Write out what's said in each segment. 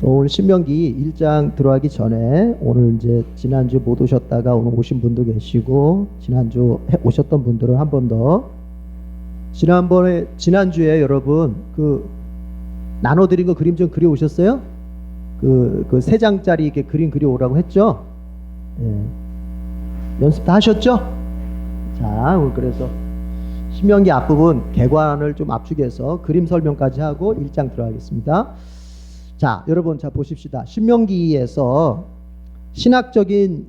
오늘 신명기 1장 들어가기 전에 오늘 이제 지난주 못 오셨다가 오늘 오신 분도 계시고 지난주 오셨던 분들은 한 번 더 지난주에 여러분 그 나눠드린 거 그림 좀 그려 오셨어요? 그 3장짜리 이렇게 그림 그려 오라고 했죠? 예. 연습 다 하셨죠? 자, 그래서 신명기 앞부분 개관을 좀 압축해서 그림 설명까지 하고 1장 들어가겠습니다. 자, 여러분, 자 보십시다. 신명기에서 신학적인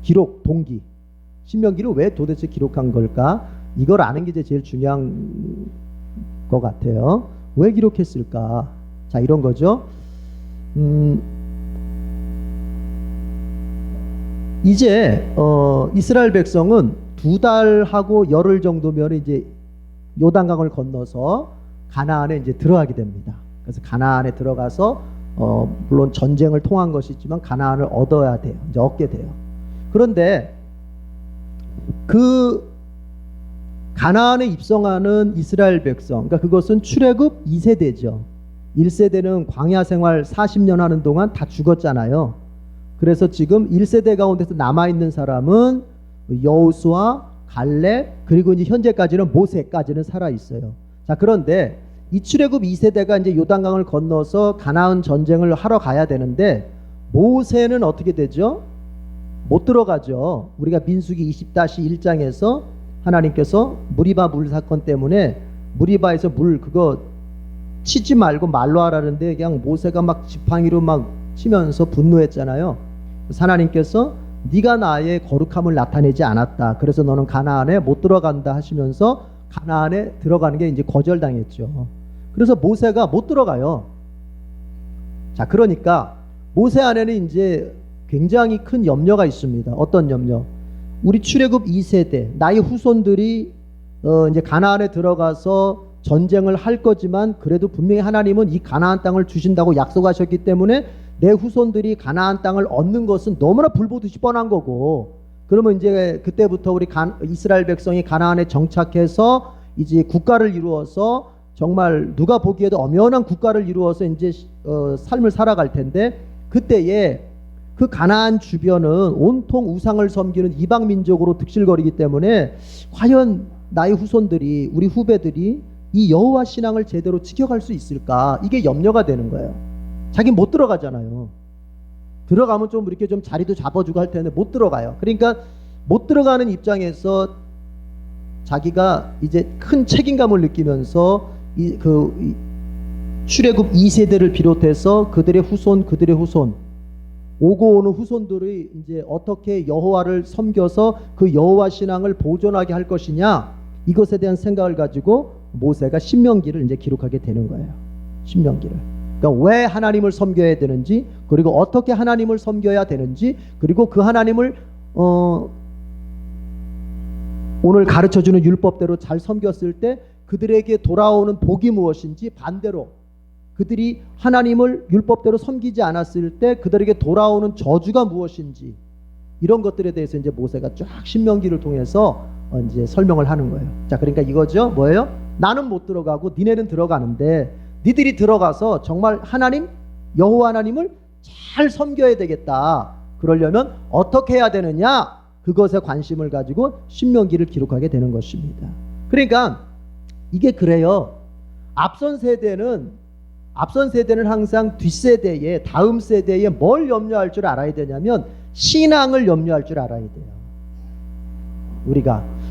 기록 동기, 신명기를 왜 도대체 기록한 걸까? 이걸 아는 게 이제 제일 중요한 것 같아요. 왜 기록했을까? 자, 이런 거죠. 이제 이스라엘 백성은 2달하고 열흘 정도면 이제 요단강을 건너서 가나안에 이제 들어가게 됩니다. 그래서 가나안에 들어가서 물론 전쟁을 통한 것이지만 가나안을 얻어야 돼요. 이제 얻게 돼요. 그런데 그 가나안에 입성하는 이스라엘 백성, 그러니까 그것은 출애굽 2세대죠. 1세대는 광야 생활 40년 하는 동안 다 죽었잖아요. 그래서 지금 1세대 가운데서 남아있는 사람은 여호수아, 갈렙, 그리고 이제 현재까지는 모세까지는 살아있어요. 자, 그런데 이 출애굽 2세대가 이제 요단강을 건너서 가나안 전쟁을 하러 가야 되는데 모세는 어떻게 되죠? 못 들어가죠. 우리가 민수기 20-1장에서 하나님께서 무리바 물 사건 때문에 무리바에서 물 그거 치지 말고 말로 하라는데 그냥 모세가 막 지팡이로 막 치면서 분노했잖아요. 그래서 하나님께서 네가 나의 거룩함을 나타내지 않았다. 그래서 너는 가나안에 못 들어간다 하시면서 가나안에 들어가는 게 이제 거절당했죠. 그래서 모세가 못 들어가요. 자, 그러니까 모세 안에는 이제 굉장히 큰 염려가 있습니다. 어떤 염려? 우리 출애굽 2세대 나의 후손들이 이제 가나안에 들어가서 전쟁을 할 거지만 그래도 분명히 하나님은 이 가나안 땅을 주신다고 약속하셨기 때문에 내 후손들이 가나안 땅을 얻는 것은 너무나 불보듯이 뻔한 거고, 그러면 이제 그때부터 우리 이스라엘 백성이 가나안에 정착해서 이제 국가를 이루어서 정말 누가 보기에도 엄연한 국가를 이루어서 이제 삶을 살아갈 텐데, 그때에 그 가나안 주변은 온통 우상을 섬기는 이방 민족으로 득실거리기 때문에 과연 나의 후손들이, 우리 후배들이 이 여호와 신앙을 제대로 지켜갈 수 있을까? 이게 염려가 되는 거예요. 자기는 못 들어가잖아요. 들어가면 좀 이렇게 좀 자리도 잡아주고 할 텐데 못 들어가요. 그러니까 못 들어가는 입장에서 자기가 이제 큰 책임감을 느끼면서 출애굽 2세대를 비롯해서 그들의 후손 오고 오는 후손들이 이제 어떻게 여호와를 섬겨서 그 여호와 신앙을 보존하게 할 것이냐, 이것에 대한 생각을 가지고 모세가 신명기를 이제 기록하게 되는 거예요. 신명기를. 그러니까 왜 하나님을 섬겨야 되는지, 그리고 어떻게 하나님을 섬겨야 되는지, 그리고 그 하나님을 오늘 가르쳐주는 율법대로 잘 섬겼을 때 그들에게 돌아오는 복이 무엇인지, 반대로 그들이 하나님을 율법대로 섬기지 않았을 때 그들에게 돌아오는 저주가 무엇인지, 이런 것들에 대해서 이제 모세가 쫙 신명기를 통해서 이제 설명을 하는 거예요. 자, 그러니까 이거죠. 뭐예요? 나는 못 들어가고 니네는 들어가는데 니들이 들어가서 정말 하나님, 여호와 하나님을 잘 섬겨야 되겠다. 그러려면 어떻게 해야 되느냐? 그것에 관심을 가지고 신명기를 기록하게 되는 것입니다. 그러니까 이게 그래요. 앞선 세대는 항상 뒷세대에, 다음 세대에 뭘 염려할 줄 알아야 되냐면 신앙을 염려할 줄 알아야 돼요.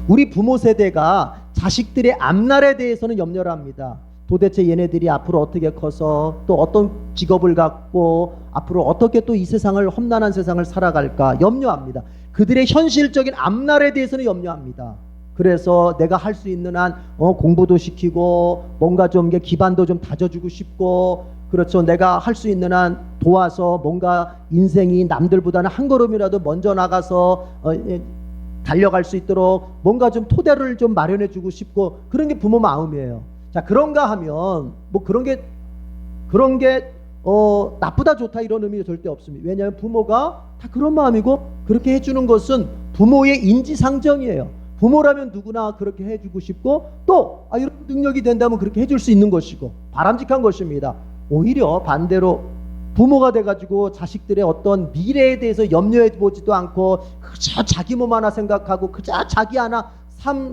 우리 부모 세대가 자식들의 앞날에 대해서는 염려를 합니다. 도대체 얘네들이 앞으로 어떻게 커서 또 어떤 직업을 갖고 앞으로 어떻게 또 이 세상을, 험난한 세상을 살아갈까 염려합니다. 그들의 현실적인 앞날에 대해서는 염려합니다. 그래서 내가 할 수 있는 한 공부도 시키고 뭔가 좀 기반도 좀 다져주고 싶고, 그렇죠, 내가 할 수 있는 한 도와서 뭔가 인생이 남들보다는 한 걸음이라도 먼저 나가서 달려갈 수 있도록 뭔가 좀 토대를 좀 마련해 주고 싶고, 그런 게 부모 마음이에요. 자, 그런가 하면 뭐 그런 게 나쁘다 좋다 이런 의미가 절대 없습니다. 왜냐하면 부모가 다 그런 마음이고, 그렇게 해주는 것은 부모의 인지상정이에요. 부모라면 누구나 그렇게 해주고 싶고, 또 이런 능력이 된다면 그렇게 해줄 수 있는 것이고 바람직한 것입니다. 오히려 반대로 부모가 돼가지고 자식들의 어떤 미래에 대해서 염려해 보지도 않고 그저 자기 몸 하나 생각하고 그저 자기 하나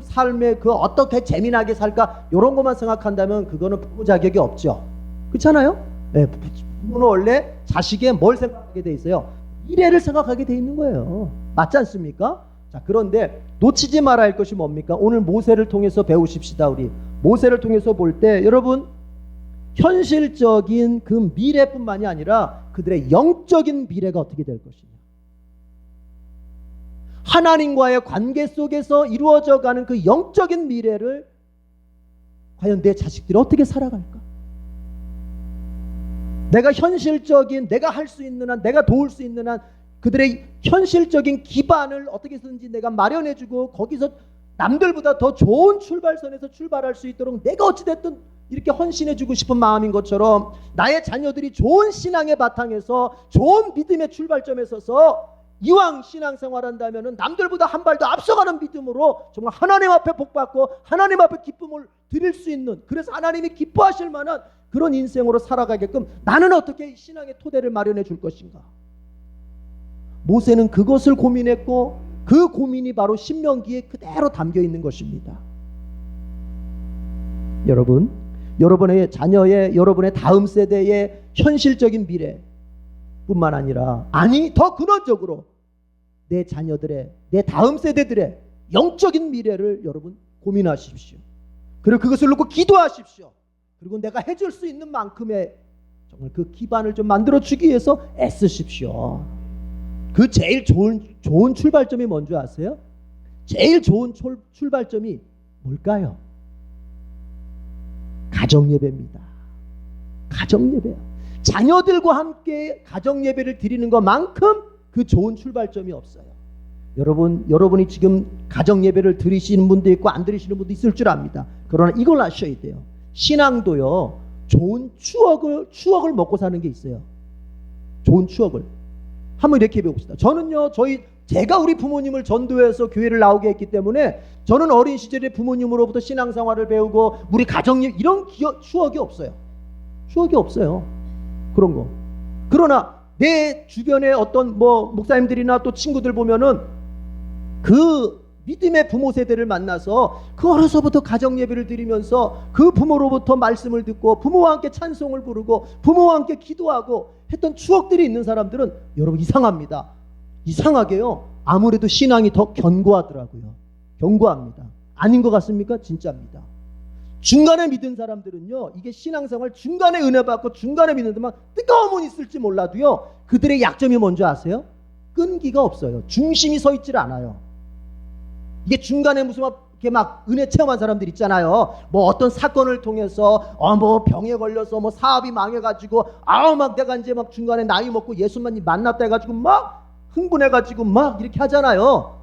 삶에 그 어떻게 재미나게 살까 이런 것만 생각한다면 그거는 부모 자격이 없죠. 그렇잖아요? 네, 부모는 원래 자식의 뭘 생각하게 돼 있어요? 미래를 생각하게 돼 있는 거예요. 맞지 않습니까? 자, 그런데 놓치지 말아야 할 것이 뭡니까? 오늘 모세를 통해서 배우십시다. 우리 모세를 통해서 볼 때 여러분 현실적인 그 미래뿐만이 아니라 그들의 영적인 미래가 어떻게 될 것이냐. 하나님과의 관계 속에서 이루어져가는 그 영적인 미래를 과연 내 자식들이 어떻게 살아갈까? 내가 현실적인, 내가 할 수 있는 한, 내가 도울 수 있는 한 그들의 현실적인 기반을 어떻게든지 내가 마련해주고 거기서 남들보다 더 좋은 출발선에서 출발할 수 있도록 내가 어찌됐든 이렇게 헌신해주고 싶은 마음인 것처럼 나의 자녀들이 좋은 신앙의 바탕에서 좋은 믿음의 출발점에 서서 이왕 신앙생활한다면 남들보다 한 발 더 앞서가는 믿음으로 정말 하나님 앞에 복받고 하나님 앞에 기쁨을 드릴 수 있는, 그래서 하나님이 기뻐하실 만한 그런 인생으로 살아가게끔 나는 어떻게 신앙의 토대를 마련해 줄 것인가. 모세는 그것을 고민했고 그 고민이 바로 신명기에 그대로 담겨 있는 것입니다. 여러분, 여러분의 자녀의, 여러분의 다음 세대의 현실적인 미래뿐만 아니라, 아니 더 근원적으로 내 자녀들의, 내 다음 세대들의 영적인 미래를 여러분 고민하십시오. 그리고 그것을 놓고 기도하십시오. 그리고 내가 해줄 수 있는 만큼의 정말 그 기반을 좀 만들어주기 위해서 애쓰십시오. 그 제일 좋은 출발점이 뭔지 아세요? 제일 좋은 출발점이 뭘까요? 가정예배입니다. 가정예배요. 자녀들과 함께 가정예배를 드리는 것만큼 그 좋은 출발점이 없어요. 여러분이 지금 가정예배를 드리시는 분도 있고 안 드리시는 분도 있을 줄 압니다. 그러나 이걸 아셔야 돼요. 신앙도요, 좋은 추억을 먹고 사는 게 있어요. 좋은 추억을. 한번 이렇게 배웁시다. 저는요, 제가 우리 부모님을 전도해서 교회를 나오게 했기 때문에 저는 어린 시절에 부모님으로부터 신앙생활을 배우고 우리 가정 이런 추억이 없어요. 추억이 없어요. 그런 거. 그러나 내 주변에 어떤 목사님들이나 또 친구들 보면은 그 믿음의 부모 세대를 만나서 그 어려서부터 가정 예배를 드리면서 그 부모로부터 말씀을 듣고 부모와 함께 찬송을 부르고 부모와 함께 기도하고 했던 추억들이 있는 사람들은 여러분 이상합니다. 이상하게요, 아무래도 신앙이 더 견고하더라고요. 견고합니다. 아닌 것 같습니까? 진짜입니다. 중간에 믿은 사람들은요, 이게 신앙생활 중간에 은혜 받고 중간에 믿는 데만 뜨거움은 있을지 몰라도요, 그들의 약점이 뭔지 아세요? 끈기가 없어요. 중심이 서 있질 않아요. 이게 중간에 무슨 이렇게 막 은혜 체험한 사람들 있잖아요. 뭐 어떤 사건을 통해서 뭐 병에 걸려서 뭐 사업이 망해가지고 막 내가 이제 막 중간에 나이 먹고 예수만 만났다 해가지고 막 흥분해가지고 막 이렇게 하잖아요.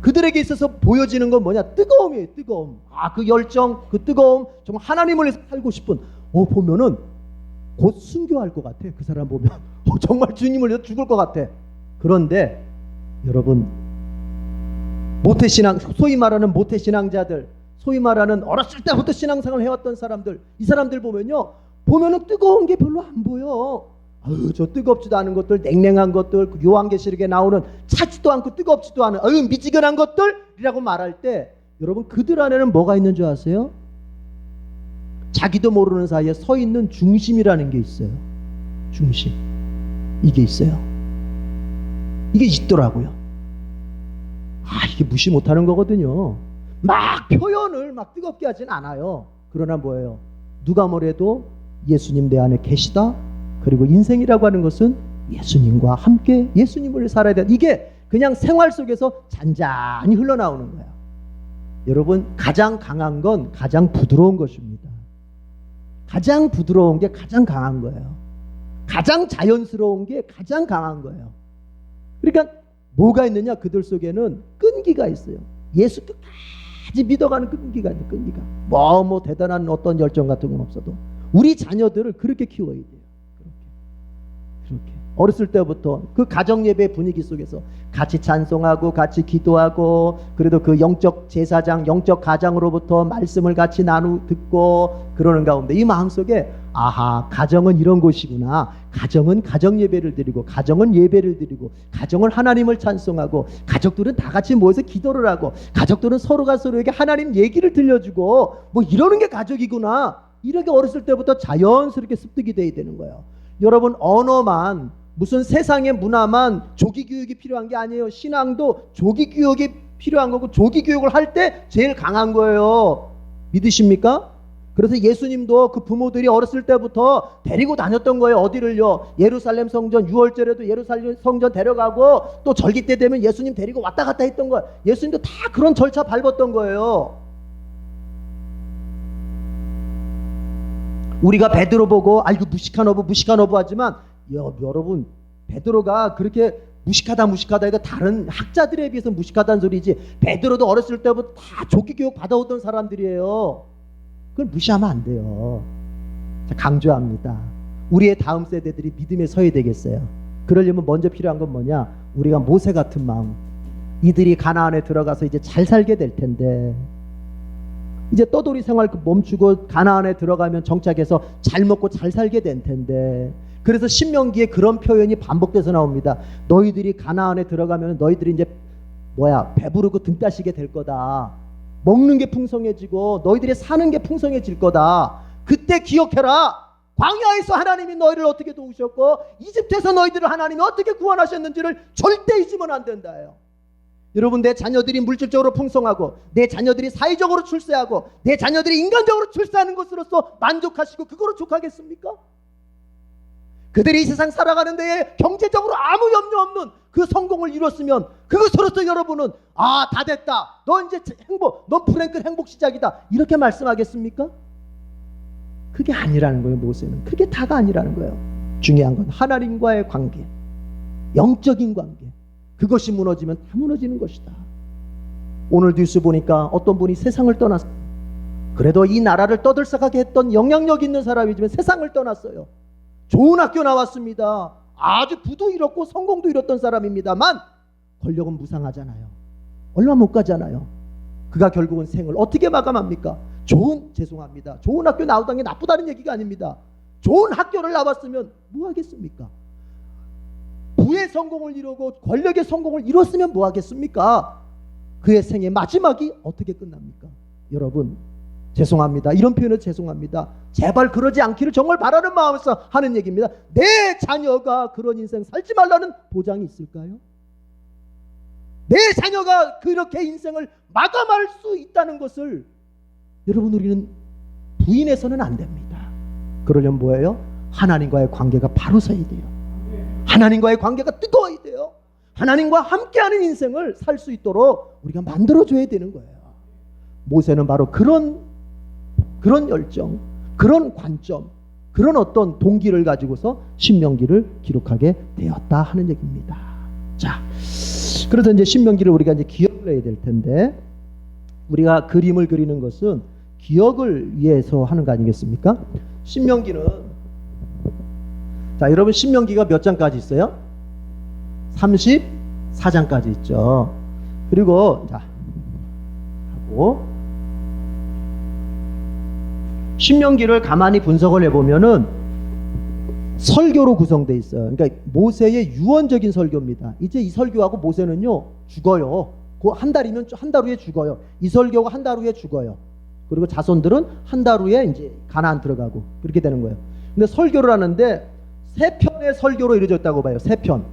그들에게 있어서 보여지는 건 뭐냐? 뜨거움이에요. 뜨거움. 그 열정, 그 뜨거움, 정말 하나님을 위해서 살고 싶은. 보면은 곧 순교할 것 같아. 그 사람 보면 정말 주님을 위해서 죽을 것 같아. 그런데 여러분, 모태신앙, 소위 말하는 모태신앙자들, 소위 말하는 어렸을 때부터 신앙생활을 해왔던 사람들, 이 사람들 보면은 뜨거운 게 별로 안 보여. 저 뜨겁지도 않은 것들, 냉랭한 것들, 요한계시록에 나오는 차지도 않고 뜨겁지도 않은 미지근한 것들이라고 말할 때 여러분, 그들 안에는 뭐가 있는 줄 아세요? 자기도 모르는 사이에 서 있는 중심이라는 게 있어요. 중심. 이게 있어요. 이게 있더라고요. 이게 무시 못하는 거거든요. 막 표현을 막 뜨겁게 하진 않아요. 그러나 뭐예요? 누가 뭐래도 예수님 내 안에 계시다. 그리고 인생이라고 하는 것은 예수님과 함께 예수님을 살아야 돼. 이게 그냥 생활 속에서 잔잔히 흘러나오는 거예요. 여러분, 가장 강한 건 가장 부드러운 것입니다. 가장 부드러운 게 가장 강한 거예요. 가장 자연스러운 게 가장 강한 거예요. 그러니까 뭐가 있느냐? 그들 속에는 끈기가 있어요. 예수 끝까지 믿어가는 끈기가 있어요. 끈기가. 뭐 대단한 어떤 열정 같은 건 없어도 우리 자녀들을 그렇게 키워야 돼요. 그렇게 어렸을 때부터 그 가정 예배 분위기 속에서 같이 찬송하고 같이 기도하고, 그래도 그 영적 제사장, 영적 가장으로부터 말씀을 같이 듣고 그러는 가운데 이 마음속에 아하, 가정은 이런 곳이구나. 가정은 가정 예배를 드리고, 가정은 예배를 드리고, 가정은 하나님을 찬송하고, 가족들은 다 같이 모여서 기도를 하고, 가족들은 서로가 서로에게 하나님 얘기를 들려주고, 뭐 이러는 게 가족이구나. 이렇게 어렸을 때부터 자연스럽게 습득이 돼야 되는 거예요. 여러분, 언어만, 무슨 세상의 문화만 조기 교육이 필요한 게 아니에요. 신앙도 조기 교육이 필요한 거고, 조기 교육을 할 때 제일 강한 거예요. 믿으십니까? 그래서 예수님도 그 부모들이 어렸을 때부터 데리고 다녔던 거예요. 어디를요? 예루살렘 성전, 6월절에도 예루살렘 성전 데려가고, 또 절기 때 되면 예수님 데리고 왔다 갔다 했던 거예요. 예수님도 다 그런 절차 밟았던 거예요. 우리가 베드로 보고 아이고 무식한 어부 하지만, 여러분, 베드로가 그렇게 무식하다 해도 다른 학자들에 비해서 무식하다는 소리지, 베드로도 어렸을 때부터 다 조기 교육 받아오던 사람들이에요. 그걸 무시하면 안 돼요. 강조합니다. 우리의 다음 세대들이 믿음에 서야 되겠어요. 그러려면 먼저 필요한 건 뭐냐? 우리가 모세 같은 마음. 이들이 가나안에 들어가서 이제 잘 살게 될 텐데, 이제 떠돌이 생활 멈추고 가나안에 들어가면 정착해서 잘 먹고 잘 살게 될 텐데, 그래서 신명기에 그런 표현이 반복돼서 나옵니다. 너희들이 가나안에 들어가면 너희들이 이제 배부르고 등 따시게 될 거다. 먹는 게 풍성해지고 너희들이 사는 게 풍성해질 거다. 그때 기억해라. 광야에서 하나님이 너희를 어떻게 도우셨고, 이집트에서 너희들을 하나님이 어떻게 구원하셨는지를 절대 잊으면 안 된다요. 여러분, 내 자녀들이 물질적으로 풍성하고, 내 자녀들이 사회적으로 출세하고, 내 자녀들이 인간적으로 출세하는 것으로서 만족하시고 그거로 족하겠습니까? 그들이 이 세상 살아가는 데에 경제적으로 아무 염려 없는 그 성공을 이뤘으면 그것으로서 여러분은 다 됐다. 너 이제 행복, 너 프랭클 행복 시작이다. 이렇게 말씀하겠습니까? 그게 아니라는 거예요. 모세는 그게 다가 아니라는 거예요. 중요한 건 하나님과의 관계, 영적인 관계. 그것이 무너지면 다 무너지는 것이다. 오늘 뉴스 보니까 어떤 분이 세상을 떠났어요. 그래도 이 나라를 떠들썩하게 했던 영향력 있는 사람이지만 세상을 떠났어요. 좋은 학교 나왔습니다. 아주 부도 이뤘고 성공도 이뤘던 사람입니다만 권력은 무상하잖아요. 얼마 못 가잖아요. 그가 결국은 생을 어떻게 마감합니까? 죄송합니다. 좋은 학교 나오던 게 나쁘다는 얘기가 아닙니다. 좋은 학교를 나왔으면 뭐 하겠습니까? 부의 성공을 이루고 권력의 성공을 이뤘으면 뭐 하겠습니까? 그의 생의 마지막이 어떻게 끝납니까? 여러분, 죄송합니다. 이런 표현은 죄송합니다. 제발 그러지 않기를 정말 바라는 마음에서 하는 얘기입니다. 내 자녀가 그런 인생 살지 말라는 보장이 있을까요? 내 자녀가 그렇게 인생을 마감할 수 있다는 것을 여러분, 우리는 부인해서는 안 됩니다. 그러려면 뭐예요? 하나님과의 관계가 바로 서야 돼요. 하나님과의 관계가 뜨거워야 돼요. 하나님과 함께하는 인생을 살 수 있도록 우리가 만들어줘야 되는 거예요. 모세는 바로 그런 열정, 그런 관점, 그런 어떤 동기를 가지고서 신명기를 기록하게 되었다 하는 얘기입니다. 자, 그래서 이제 신명기를 우리가 이제 기억을 해야 될 텐데, 우리가 그림을 그리는 것은 기억을 위해서 하는 거 아니겠습니까? 신명기는, 자, 여러분, 신명기가 몇 장까지 있어요? 34장까지 있죠. 그리고 자, 하고 신명기를 가만히 분석을 해보면은 설교로 구성되어 있어요. 그러니까 모세의 유언적인 설교입니다. 이제 이 설교하고 모세는요 죽어요. 그 한 달이면 한 달 후에 죽어요. 이 설교가 한 달 후에 죽어요. 그리고 자손들은 한 달 후에 이제 가나안 들어가고 그렇게 되는 거예요. 근데 설교를 하는데 3편의 설교로 이루어졌다고 봐요. 3편.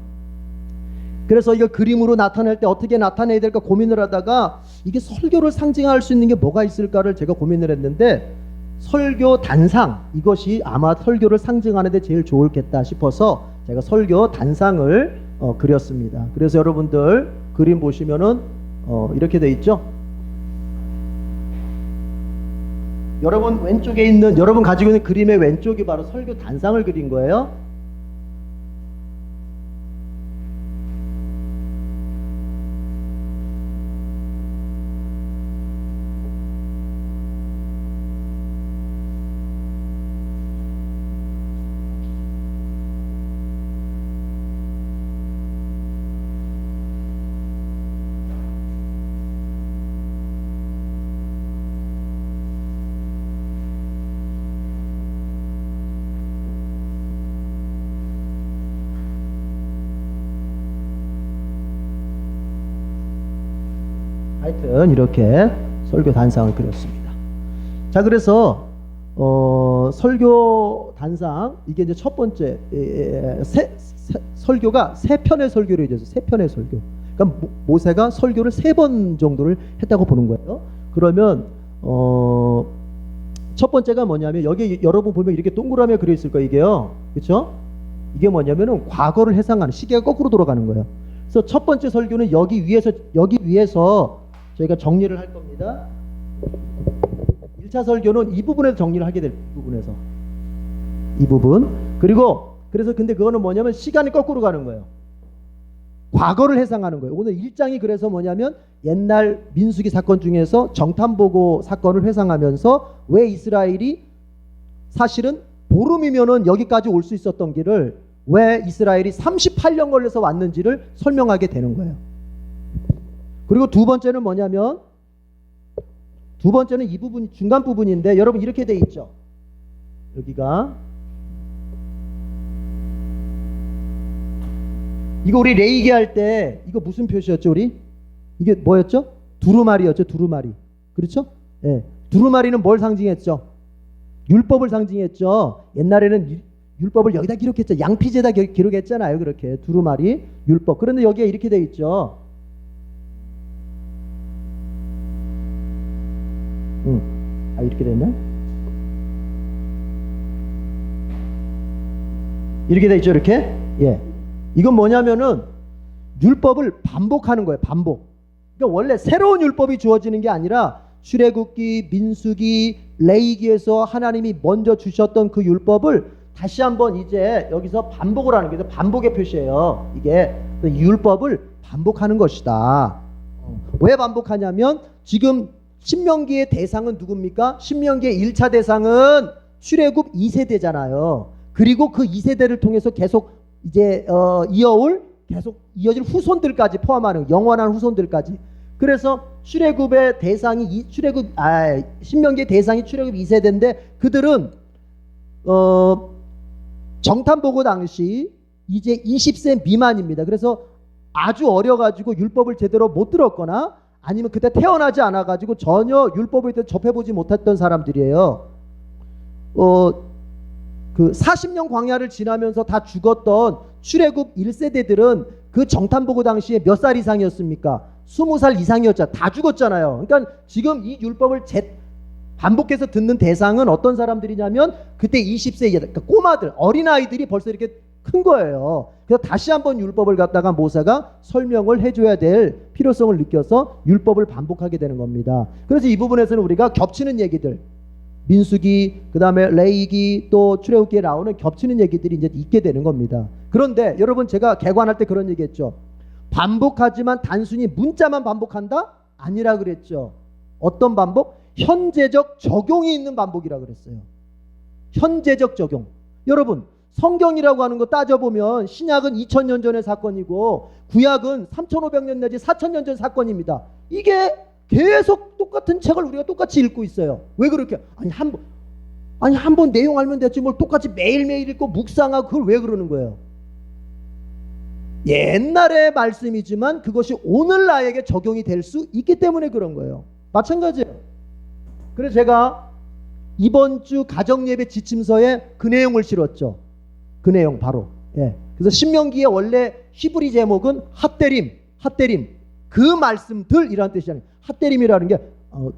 그래서 이걸 그림으로 나타낼 때 어떻게 나타내야 될까 고민을 하다가 이게 설교를 상징할 수 있는 게 뭐가 있을까를 제가 고민을 했는데, 설교 단상, 이것이 아마 설교를 상징하는 데 제일 좋겠다 싶어서 제가 설교 단상을 그렸습니다. 그래서 여러분들 그림 보시면은 이렇게 돼 있죠. 여러분 왼쪽에 있는, 여러분 가지고 있는 그림의 왼쪽이 바로 설교 단상을 그린 거예요. 하여튼 이렇게 설교 단상을 그렸습니다. 자, 그래서 설교 단상 이게 이제 첫 번째 설교가 세 편의 설교로 이어져서 세 편의 설교. 그러니까 모세가 설교를 3번 정도를 했다고 보는 거예요. 그러면 첫 번째가 뭐냐면 여기 여러분 보면 이렇게 동그라미가 그려 있을 거예요. 이게요, 그렇죠? 이게 뭐냐면은 과거를 회상하는, 시계가 거꾸로 돌아가는 거예요. 그래서 첫 번째 설교는 여기 위에서 저희가 정리를 할 겁니다. 1차 설교는 이 부분에서 정리를 하게 될 부분에서 이 부분. 그리고 그래서 근데 그거는 뭐냐면 시간이 거꾸로 가는 거예요. 과거를 회상하는 거예요. 오늘 1장이 그래서 뭐냐면 옛날 민수기 사건 중에서 정탐보고 사건을 회상하면서 왜 이스라엘이 사실은 보름이면은 여기까지 올 수 있었던 길을 왜 이스라엘이 38년 걸려서 왔는지를 설명하게 되는 거예요. 그리고 두 번째는 뭐냐면 두 번째는 이 부분 중간 부분인데 여러분 이렇게 돼 있죠. 여기가 이거 우리 레이기 할 때 이거 무슨 표시였죠? 우리 이게 뭐였죠? 두루마리였죠. 두루마리. 그렇죠? 예. 두루마리는 뭘 상징했죠? 율법을 상징했죠. 옛날에는 율법을 여기다 기록했죠. 양피제다 기록했잖아요. 그렇게 두루마리 율법. 그런데 여기에 이렇게 돼 있죠. 이렇게 됐네. 이렇게 돼 있죠. 이렇게. 예. 이건 뭐냐면은 율법을 반복하는 거예요. 반복. 그러니까 원래 새로운 율법이 주어지는 게 아니라 출애굽기, 민수기, 레위기에서 하나님이 먼저 주셨던 그 율법을 다시 한번 이제 여기서 반복을 하는 게 반복의 표시예요. 이게 율법을 반복하는 것이다. 왜 반복하냐면 지금 신명기의 대상은 누굽니까? 신명기의 1차 대상은 출애굽 2세대잖아요. 그리고 그 2세대를 통해서 계속 이제 계속 이어질 후손들까지 포함하는 영원한 후손들까지. 그래서 출애굽의 대상이 신명기의 대상이 출애굽 2세대인데 그들은 정탐보고 당시 이제 20세 미만입니다. 그래서 아주 어려가지고 율법을 제대로 못 들었거나 아니면 그때 태어나지 않아가지고 전혀 율법에 대해 접해보지 못했던 사람들이에요. 그 40년 광야를 지나면서 다 죽었던 출애굽 1세대들은 그 정탐보고 당시에 몇 살 이상이었습니까? 20살 이상이었잖아요. 다 죽었잖아요. 그러니까 지금 이 율법을 반복해서 듣는 대상은 어떤 사람들이냐면 그때 20세 그러니까 꼬마들, 어린아이들이 벌써 이렇게 큰 거예요. 그래서 다시 한번 율법을 갖다가 모세가 설명을 해줘야 될 필요성을 느껴서 율법을 반복하게 되는 겁니다. 그래서 이 부분에서는 우리가 겹치는 얘기들, 민수기, 그 다음에 레위기, 또 출애굽기에 나오는 겹치는 얘기들이 이제 있게 되는 겁니다. 그런데 여러분 제가 개관할 때 그런 얘기했죠. 반복하지만 단순히 문자만 반복한다? 아니라 그랬죠. 어떤 반복? 현재적 적용이 있는 반복이라 그랬어요. 현재적 적용. 여러분 성경이라고 하는 거 따져보면 신약은 2000년 전의 사건이고 구약은 3500년 내지 4000년 전 사건입니다. 이게 계속 똑같은 책을 우리가 똑같이 읽고 있어요. 왜 그렇게? 한 번 내용 알면 됐지 뭘 똑같이 매일매일 읽고 묵상하고 그걸 왜 그러는 거예요? 옛날의 말씀이지만 그것이 오늘 나에게 적용이 될 수 있기 때문에 그런 거예요. 마찬가지예요. 그래서 제가 이번 주 가정예배 지침서에 그 내용을 실었죠. 그 내용 바로. 예. 그래서 신명기의 원래 히브리 제목은 핫데림. 그 말씀들이라는 뜻이잖아요. 핫데림이라는 게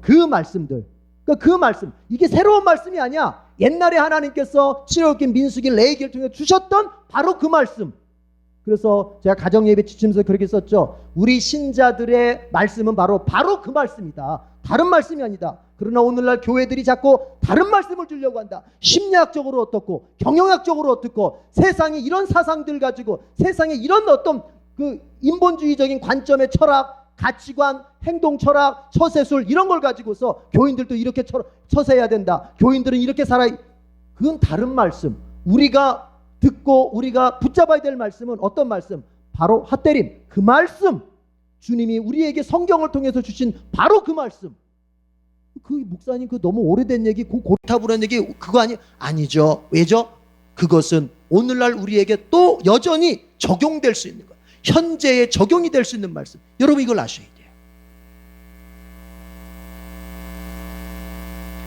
그 말씀들. 그러니까 그 말씀. 이게 새로운 말씀이 아니야. 옛날에 하나님께서 출애굽기, 민수기, 레위기를 통해 주셨던 바로 그 말씀. 그래서 제가 가정예배 지침서에 그렇게 썼죠. 우리 신자들의 말씀은 바로 그 말씀이다. 다른 말씀이 아니다. 그러나 오늘날 교회들이 자꾸 다른 말씀을 주려고 한다. 심리학적으로 어떻고 경영학적으로 어떻고 세상에 이런 사상들 가지고 세상에 이런 어떤 그 인본주의적인 관점의 철학, 가치관, 행동 철학, 처세술 이런 걸 가지고서 교인들도 이렇게 처세해야 된다. 교인들은 이렇게 살아야. 그건 다른 말씀. 우리가 듣고 우리가 붙잡아야 될 말씀은 어떤 말씀? 바로 핫데림. 그 말씀. 주님이 우리에게 성경을 통해서 주신 바로 그 말씀. 그 목사님 그 너무 오래된 얘기, 그 고리타분한 얘기 그거 아니죠. 왜죠? 그것은 오늘날 우리에게 또 여전히 적용될 수 있는 거예요. 현재에 적용이 될 수 있는 말씀. 여러분 이걸 아셔야 돼요.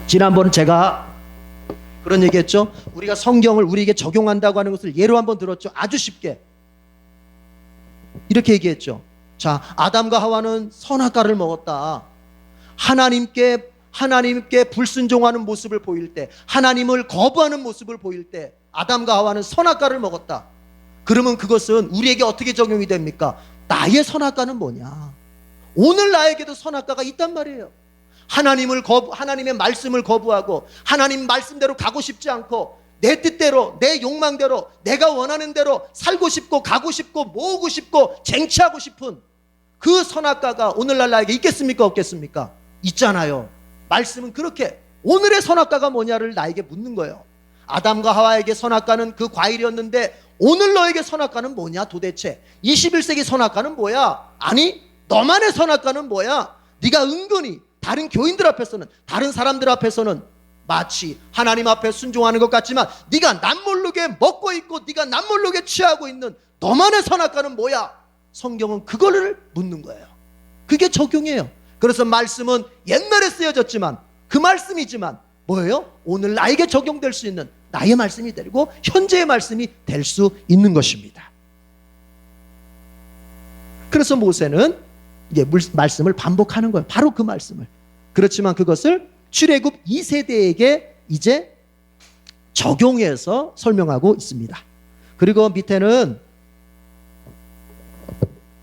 지난번 제가 그런 얘기했죠. 우리가 성경을 우리에게 적용한다고 하는 것을 예로 한번 들었죠. 아주 쉽게 이렇게 얘기했죠. 자, 아담과 하와는 선악과를 먹었다. 하나님께 불순종하는 모습을 보일 때, 하나님을 거부하는 모습을 보일 때 아담과 하와는 선악과를 먹었다. 그러면 그것은 우리에게 어떻게 적용이 됩니까? 나의 선악과는 뭐냐? 오늘 나에게도 선악과가 있단 말이에요. 하나님의 말씀을 거부하고 하나님 말씀대로 가고 싶지 않고 내 뜻대로, 내 욕망대로, 내가 원하는 대로 살고 싶고 가고 싶고 모으고 싶고 쟁취하고 싶은 그 선악과가 오늘날 나에게 있겠습니까? 없겠습니까? 있잖아요. 말씀은 그렇게 오늘의 선악과가 뭐냐를 나에게 묻는 거예요. 아담과 하와에게 선악과는 그 과일이었는데 오늘 너에게 선악과는 뭐냐 도대체? 21세기 선악과는 뭐야? 아니, 너만의 선악과는 뭐야? 네가 은근히 다른 교인들 앞에서는, 다른 사람들 앞에서는 마치 하나님 앞에 순종하는 것 같지만 네가 남모르게 먹고 있고 네가 남모르게 취하고 있는 너만의 선악과는 뭐야? 성경은 그거를 묻는 거예요. 그게 적용이에요. 그래서 말씀은 옛날에 쓰여졌지만 그 말씀이지만 뭐예요? 오늘 나에게 적용될 수 있는 나의 말씀이 되고 현재의 말씀이 될 수 있는 것입니다. 그래서 모세는 이게 말씀을 반복하는 거예요. 바로 그 말씀을. 그렇지만 그것을 출애굽 2세대에게 이제 적용해서 설명하고 있습니다. 그리고 밑에는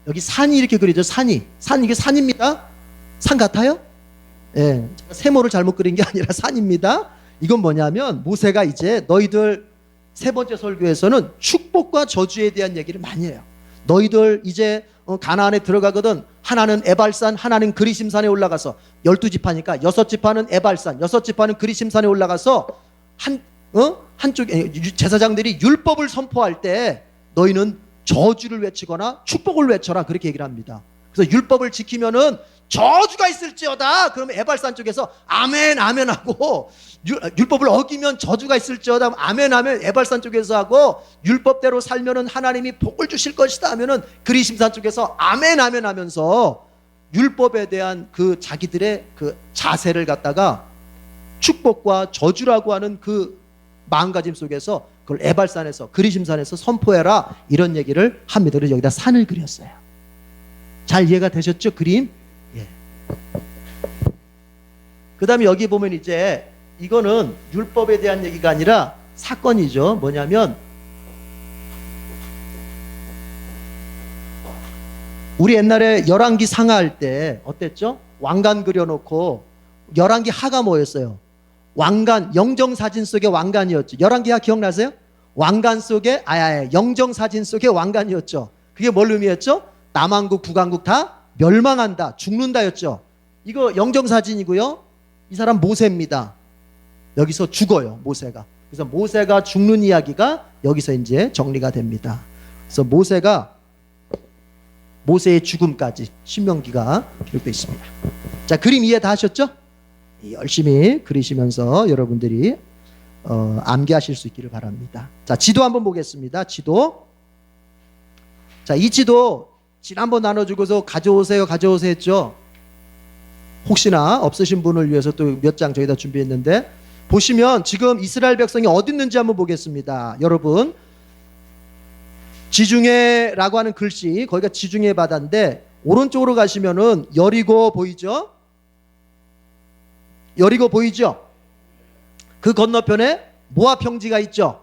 여기 산이 이렇게 그리죠. 산 이게 산입니다. 산 같아요? 예, 세모를 잘못 그린 게 아니라 산입니다. 이건 뭐냐면 모세가 이제 너희들 세 번째 설교에서는 축복과 저주에 대한 얘기를 많이 해요. 너희들 이제 가나안에 들어가거든. 하나는 에발산, 하나는 그리심산에 올라가서 12지파니까 6지파는 에발산, 6지파는 그리심산에 올라가서 한쪽에 제사장들이 율법을 선포할 때 너희는 저주를 외치거나 축복을 외쳐라 그렇게 얘기를 합니다. 그래서 율법을 지키면은 저주가 있을지어다. 그러면 에발산 쪽에서 아멘 아멘 하고 율법을 어기면 저주가 있을지어다. 아멘 아멘 에발산 쪽에서 하고 율법대로 살면은 하나님이 복을 주실 것이다 하면은 그리심산 쪽에서 아멘 아멘 하면서 율법에 대한 그 자기들의 그 자세를 갖다가 축복과 저주라고 하는 그 마음가짐 속에서 그걸 에발산에서 그리심산에서 선포해라 이런 얘기를 합니다. 그래서 여기다 산을 그렸어요. 잘 이해가 되셨죠? 그림? 예. 그 다음에 여기 보면 이제 이거는 율법에 대한 얘기가 아니라 사건이죠. 뭐냐면 우리 옛날에 열왕기 상하할 때 어땠죠? 왕관 그려놓고 열왕기 하가 뭐였어요? 왕관, 영정사진 속의 왕관이었죠. 열왕기 하 기억나세요? 왕관 속에 영정사진 속의 왕관이었죠. 그게 뭘 의미했죠? 남한국 북한국 다 멸망한다 죽는다였죠. 이거 영정사진이고요. 이 사람 모세입니다. 여기서 죽어요 모세가. 그래서 모세가 죽는 이야기가 여기서 이제 정리가 됩니다. 그래서 모세의 죽음까지 신명기가 기록되어 있습니다. 자, 그림 이해 다 하셨죠? 열심히 그리시면서 여러분들이 암기하실 수 있기를 바랍니다. 자, 지도 한번 보겠습니다. 지도. 자, 이 지도 지난번 나눠주고서 가져오세요 했죠. 혹시나 없으신 분을 위해서 또 몇 장 저희다 준비했는데 보시면 지금 이스라엘 백성이 어디 있는지 한번 보겠습니다. 여러분, 지중해라고 하는 글씨, 거기가 지중해 바다인데 오른쪽으로 가시면은 여리고 보이죠? 여리고 보이죠? 그 건너편에 모압 평지가 있죠?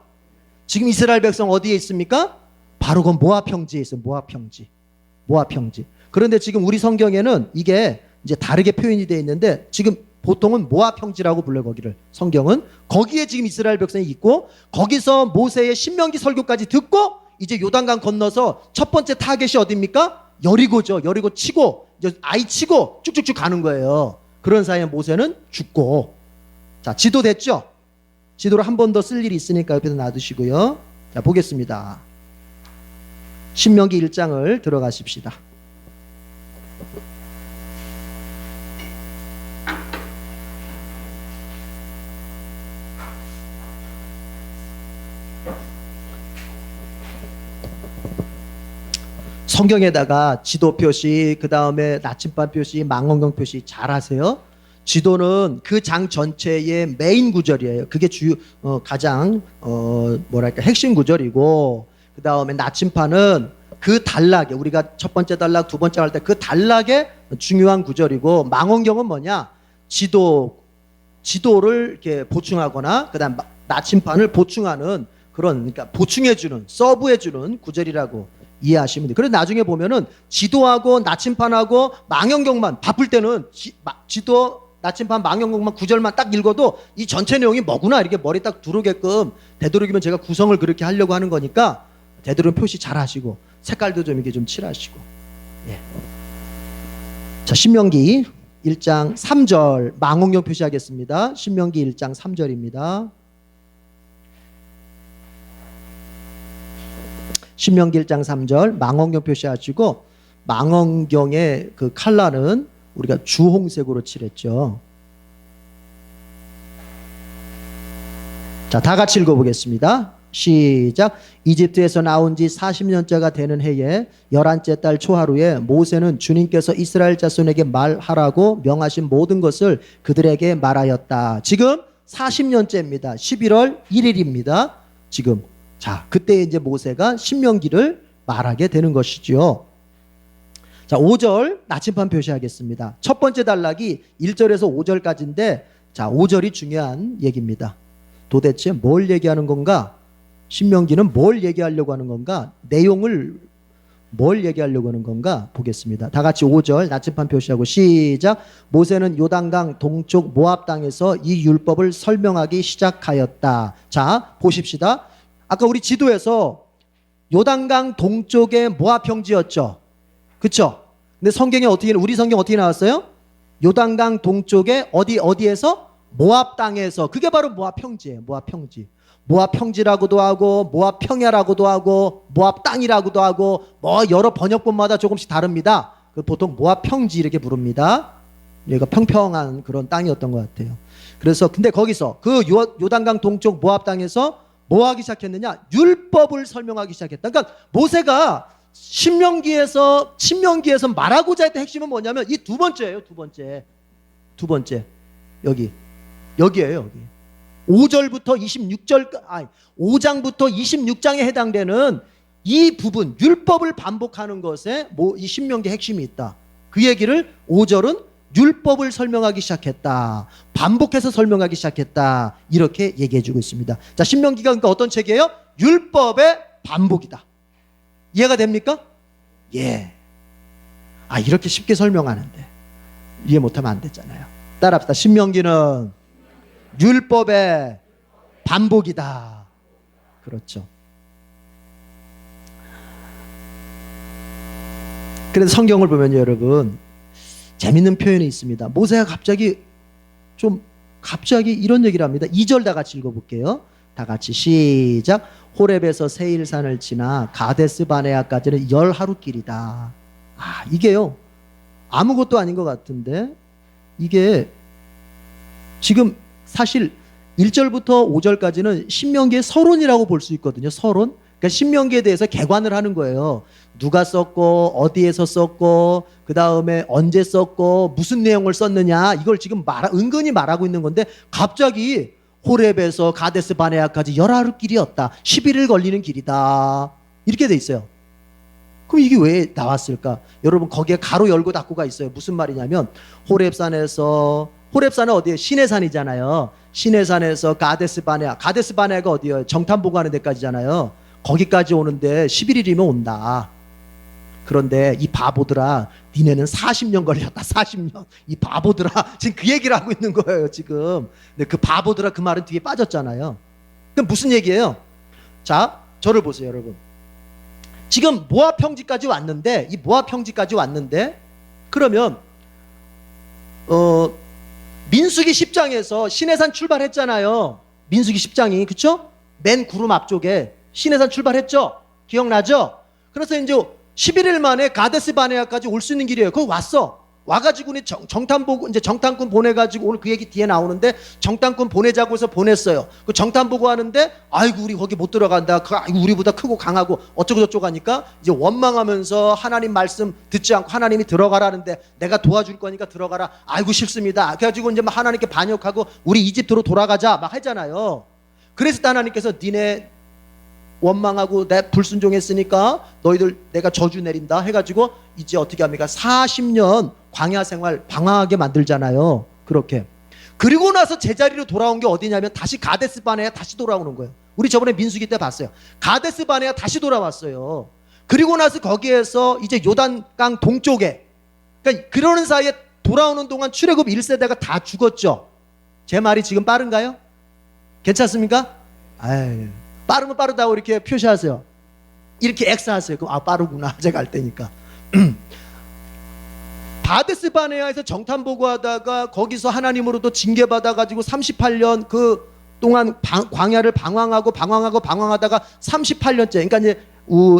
지금 이스라엘 백성 어디에 있습니까? 바로 그 모압 평지에 있어요. 모압 평지. 그런데 지금 우리 성경에는 이게 이제 다르게 표현이 되어 있는데 지금 보통은 모압 평지라고 불러요. 거기를 성경은 거기에 지금 이스라엘 백성이 있고 거기서 모세의 신명기 설교까지 듣고 이제 요단강 건너서 첫 번째 타겟이 어디입니까? 여리고죠. 여리고 치고 이제 아이 치고 쭉쭉쭉 가는 거예요. 그런 사이에 모세는 죽고. 자, 지도 됐죠? 지도를 한 번 더 쓸 일이 있으니까 옆에서 놔두시고요. 자, 보겠습니다. 신명기 1장을 들어가십시다. 성경에다가 지도 표시, 그 다음에 나침반 표시, 망원경 표시 잘 하세요. 지도는 그 장 전체의 메인 구절이에요. 그게 가장 뭐랄까 핵심 구절이고, 그 다음에 나침판은 그 단락에, 우리가 첫 번째 단락, 두 번째 할 때 그 단락에 중요한 구절이고, 망원경은 뭐냐? 지도를 이렇게 보충하거나, 그다음 나침판을 보충하는 그런, 그러니까 보충해주는, 서브해주는 구절이라고 이해하시면 돼요. 그래서 나중에 보면은 지도하고 나침판하고 망원경만, 바쁠 때는 지도, 나침판, 망원경만 구절만 딱 읽어도 이 전체 내용이 뭐구나 이렇게 머리 딱 들어오게끔, 되도록이면 제가 구성을 그렇게 하려고 하는 거니까 되도록 표시 잘 하시고 색깔도 좀 이렇게 좀 칠하시고. 예. 자, 신명기 1장 3절 망원경 표시하겠습니다. 신명기 1장 3절입니다. 신명기 1장 3절 망원경 표시하시고, 망원경의 그 컬러는 우리가 주홍색으로 칠했죠. 자, 다 같이 읽어보겠습니다. 시작. 이집트에서 나온 지 40년째가 되는 해에 11째 달 초하루에 모세는 주님께서 이스라엘 자손에게 말하라고 명하신 모든 것을 그들에게 말하였다. 지금 40년째입니다. 11월 1일입니다. 지금. 자, 그때 이제 모세가 신명기를 말하게 되는 것이죠. 자, 5절 나침판 표시하겠습니다. 첫 번째 단락이 1절에서 5절까지인데, 자, 5절이 중요한 얘기입니다. 도대체 뭘 얘기하는 건가? 신명기는 뭘 얘기하려고 하는 건가? 내용을 뭘 얘기하려고 하는 건가? 보겠습니다. 다 같이 5절 나침판 표시하고 시작. 모세는 요단강 동쪽 모압 땅에서 이 율법을 설명하기 시작하였다. 자, 보십시다. 아까 우리 지도에서 요단강 동쪽에 모압 평지였죠. 그렇죠? 근데 성경에 어떻게, 우리 성경 어떻게 나왔어요? 요단강 동쪽에 어디에서? 모압 땅에서. 그게 바로 모압 평지예요. 모압 평지. 모압 평지라고도 하고 모압 평야라고도 하고 모압 땅이라고도 하고 뭐 여러 번역본마다 조금씩 다릅니다. 보통 모압 평지 이렇게 부릅니다. 여기가 평평한 그런 땅이었던 것 같아요. 그래서 근데 거기서 그 요단강 동쪽 모압 땅에서 뭐 하기 시작했느냐? 율법을 설명하기 시작했다. 그러니까 모세가 신명기에서 말하고자 했던 핵심은 뭐냐면 이 두 번째예요. 두 번째. 여기예요. 여기. 5절부터 5장부터 26장에 해당되는 이 부분, 율법을 반복하는 것에 이 신명기 핵심이 있다. 그 얘기를 5절은 율법을 설명하기 시작했다. 반복해서 설명하기 시작했다. 이렇게 얘기해주고 있습니다. 자, 신명기가 그러니까 어떤 책이에요? 율법의 반복이다. 이해가 됩니까? 예. 아, 이렇게 쉽게 설명하는데 이해 못하면 안 됐잖아요. 따라합시다. 신명기는 율법의 반복이다. 그렇죠. 그래서 성경을 보면 여러분 재밌는 표현이 있습니다. 모세가 갑자기 이런 얘기를 합니다. 2절 다 같이 읽어볼게요. 다 같이 시작. 호렙에서 세일산을 지나 가데스 바네아까지는 10하루 길이다. 아, 이게요 아무것도 아닌 것 같은데 이게 지금 사실 1절부터 5절까지는 신명기의 서론이라고 볼 수 있거든요. 서론. 그러니까 신명기에 대해서 개관을 하는 거예요. 누가 썼고 어디에서 썼고 그 다음에 언제 썼고 무슨 내용을 썼느냐 이걸 지금 은근히 말하고 있는 건데 갑자기 호렙에서 가데스 바네아까지 10하루 길이었다. 11일 걸리는 길이다. 이렇게 돼 있어요. 그럼 이게 왜 나왔을까? 여러분 거기에 가로 열고 닫고가 있어요. 무슨 말이냐면 호렙산은 어디예요? 시내산이잖아요. 시내산에서 가데스 바네아가 어디예요? 정탐 보고하는 데까지잖아요. 거기까지 오는데 11일이면 온다. 그런데 이 바보들아, 니네는 40년 걸렸다. 40년. 이 바보들아, 지금 그 얘기를 하고 있는 거예요. 지금. 근데 그 바보들아 그 말은 뒤에 빠졌잖아요. 그럼 무슨 얘기예요? 자, 저를 보세요, 여러분. 지금 모압 평지까지 왔는데, 그러면 민수기 10장에서 시내산 출발했잖아요. 민수기 10장이, 그쵸? 맨 구름 앞쪽에 시내산 출발했죠? 기억나죠? 그래서 이제 11일 만에 가데스 바네아까지 올 수 있는 길이에요. 거기 왔어. 와가지고 정탐 보고 이제 정탐꾼 보내가지고 오늘 그 얘기 뒤에 나오는데 정탐꾼 보내자고 해서 보냈어요. 그 정탐 보고 하는데 아이고 우리 거기 못 들어간다. 아이고 우리보다 크고 강하고 어쩌고 저쩌고 하니까 이제 원망하면서 하나님 말씀 듣지 않고 하나님이 들어가라는데 내가 도와줄 거니까 들어가라. 아이고 싫습니다. 그래가지고 이제 막 하나님께 반역하고 우리 이집트로 돌아가자 막 하잖아요. 그래서 하나님께서 니네 원망하고 내 불순종했으니까 너희들 내가 저주 내린다 해가지고 이제 어떻게 합니까? 40년 광야 생활 방황하게 만들잖아요. 그렇게. 그리고 나서 제자리로 돌아온 게 어디냐면 다시 가데스 바네아 다시 돌아오는 거예요. 우리 저번에 민수기 때 봤어요. 가데스 바네아 다시 돌아왔어요. 그리고 나서 거기에서 이제 요단강 동쪽에, 그러니까 그러는 사이에 돌아오는 동안 출애굽 1세대가 다 죽었죠. 제 말이 지금 빠른가요? 괜찮습니까? 아유. 빠르면 빠르다고 이렇게 표시하세요. 이렇게 X하세요. 그럼 빠르구나. 제가 알 때니까. 바데스 바네아에서 정탐 보고하다가 거기서 하나님으로도 징계받아가지고 38년 그 동안 광야를 방황하다가 38년째. 그러니까 이제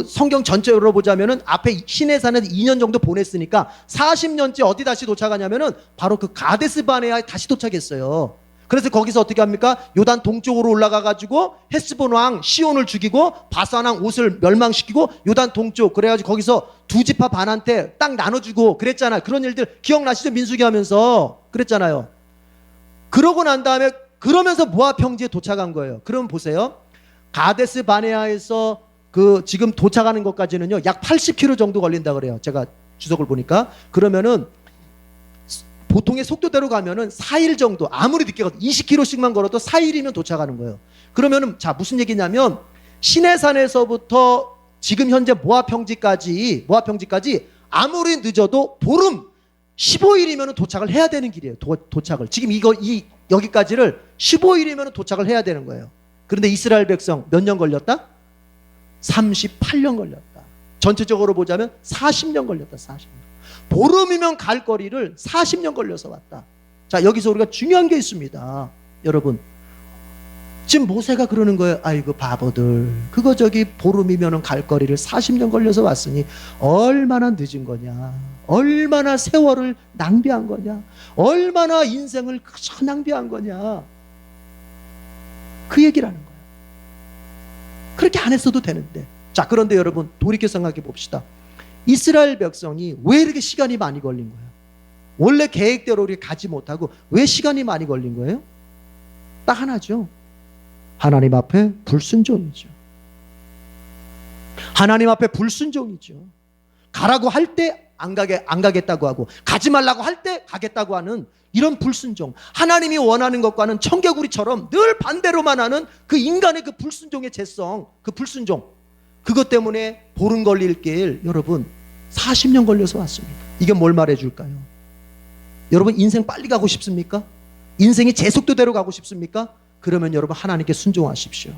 성경 전체로 보자면은 앞에 시내산에 2년 정도 보냈으니까 40년째 어디 다시 도착하냐면은 바로 그 가데스 바네아에 다시 도착했어요. 그래서 거기서 어떻게 합니까? 요단 동쪽으로 올라가가지고 헤스본 왕 시온을 죽이고 바산 왕 롯을 멸망시키고 요단 동쪽 그래가지고 거기서 두 지파 반한테 땅 나눠주고 그랬잖아요. 그런 일들 기억나시죠? 민수기 하면서 그랬잖아요. 그러고 난 다음에 그러면서 모압 평지에 도착한 거예요. 그럼 보세요. 가데스 바네아에서 그 지금 도착하는 것까지는요 약 80km 정도 걸린다 그래요. 제가 주석을 보니까. 그러면은 보통의 속도대로 가면은 4일 정도, 아무리 늦게 가도 20km씩만 걸어도 4일이면 도착하는 거예요. 그러면은 자 무슨 얘기냐면 시내산에서부터 지금 현재 모압 평지까지 아무리 늦어도 보름 15일이면 도착을 해야 되는 길이에요. 도착을 지금 여기까지를 15일이면 도착을 해야 되는 거예요. 그런데 이스라엘 백성 몇 년 걸렸다? 38년 걸렸다. 전체적으로 보자면 40년 걸렸다. 40년. 보름이면 갈 거리를 40년 걸려서 왔다. 자, 여기서 우리가 중요한 게 있습니다. 여러분, 지금 모세가 그러는 거예요. 아이고 바보들, 그거 저기 보름이면 갈 거리를 40년 걸려서 왔으니 얼마나 늦은 거냐, 얼마나 세월을 낭비한 거냐, 얼마나 인생을 그저 낭비한 거냐, 그 얘기를 하는 거예요. 그렇게 안 했어도 되는데. 자, 그런데 여러분 돌이켜 생각해 봅시다. 이스라엘 백성이 왜 이렇게 시간이 많이 걸린 거예요? 원래 계획대로 우리 가지 못하고 왜 시간이 많이 걸린 거예요? 딱 하나죠. 하나님 앞에 불순종이죠. 하나님 앞에 불순종이죠. 가라고 할 때 안 가겠다고 하고 가지 말라고 할 때 가겠다고 하는 이런 불순종. 하나님이 원하는 것과는 청개구리처럼 늘 반대로만 하는 그 인간의 그 불순종의 죄성, 그 불순종. 그것 때문에 보름 걸릴 길 여러분 40년 걸려서 왔습니다. 이게 뭘 말해줄까요? 여러분 인생 빨리 가고 싶습니까? 인생이 제 속도대로 가고 싶습니까? 그러면 여러분 하나님께 순종하십시오.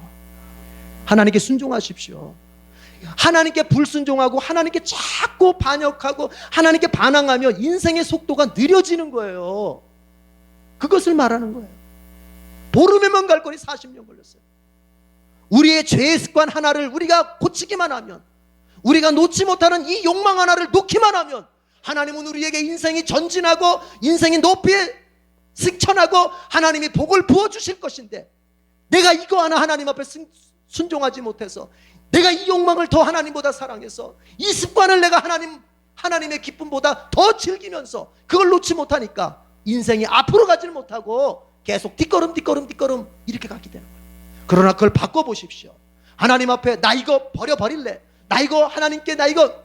하나님께 순종하십시오. 하나님께 불순종하고 하나님께 자꾸 반역하고 하나님께 반항하며 인생의 속도가 느려지는 거예요. 그것을 말하는 거예요. 보름에만 갈 거니 40년 걸렸어요. 우리의 죄의 습관 하나를 우리가 고치기만 하면, 우리가 놓지 못하는 이 욕망 하나를 놓기만 하면 하나님은 우리에게 인생이 전진하고 인생이 높이에 승천하고 하나님이 복을 부어주실 것인데, 내가 이거 하나 하나님 앞에 순종하지 못해서, 내가 이 욕망을 더 하나님보다 사랑해서 이 습관을 내가 하나님의 기쁨보다 더 즐기면서 그걸 놓지 못하니까 인생이 앞으로 가지를 못하고 계속 뒷걸음 이렇게 가게 되는 거예요. 그러나 그걸 바꿔보십시오. 하나님 앞에 나 이거 버려버릴래, 나 이거 하나님께 나 이거